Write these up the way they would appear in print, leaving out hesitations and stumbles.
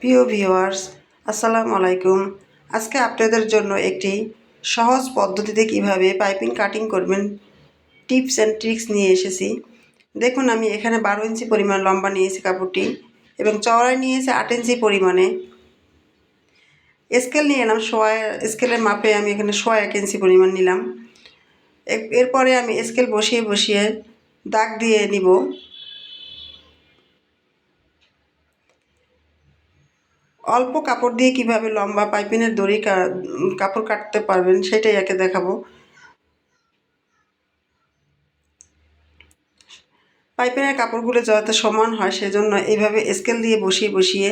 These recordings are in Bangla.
প্রিয় ভিউয়ার্স, আসসালামু আলাইকুম। আজকে আপনাদের জন্য একটি সহজ পদ্ধতিতে কিভাবে পাইপিং কাটিং করবেন টিপস অ্যান্ড ট্রিক্স নিয়ে এসেছি। দেখুন, আমি এখানে 12 ইঞ্চি পরিমাণ লম্বা নিয়েছি কাপড়টি এবং চওড়ায় নিয়েছি 8 ইঞ্চি পরিমাণে। স্কেল নিয়ে এলাম স্কেলের মাপে আমি এখানে 1 ইঞ্চি পরিমাণ নিলাম। এরপরে আমি স্কেল বসিয়ে বসিয়ে দাগ দিয়ে নিব। অল্প কাপড় দিয়ে কিভাবে লম্বা পাইপিনের দড়ি কাপড় কাটতে পারবেন সেটাই একে দেখাবো। পাইপিনের কাপড়গুলো যাতে সমান হয় সেজন্য এইভাবে স্কেল দিয়ে বসিয়ে বসিয়ে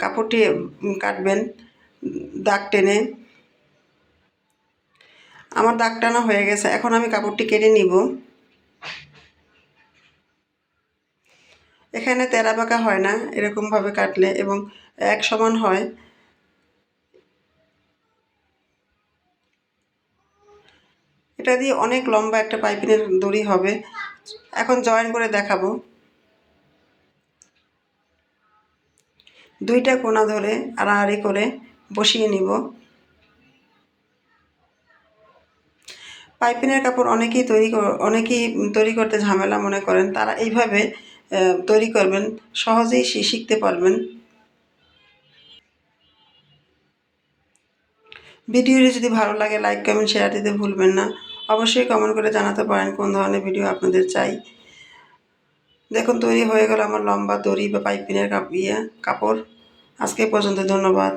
কাপড়টি কাটবেন দাগ টেনে। আমার দাগ টানা হয়ে গেছে, এখন আমি কাপড়টি কেটে নিব। এখানে তেরা বাঁকা হয় না এরকমভাবে কাটলে, এবং এক সমান হয়। এটা দিয়ে অনেক লম্বা একটা পাইপিনের দড়ি হবে। এখন জয়েন করে দেখাবো। দুইটা কোণা ধরে আড়াআড়ি করে বসিয়ে নিব। পাইপিনের কাপড় অনেকেই তৈরি করতে ঝামেলা মনে করেন, তারা এইভাবে তৈরি করবেন, সহজেই শিখতে পারবেন। ভিডিওটি যদি ভালো লাগে লাইক কমেন্ট শেয়ার দিতে ভুলবেন না। অবশ্যই কমেন্ট করে জানাতে পারেন কোন ধরনের ভিডিও আপনাদের চাই। দেখুন, তৈরি হয়ে গেল আমার লম্বা দড়ি বা পাইপিনের কাপড়। আজকে পর্যন্ত, ধন্যবাদ।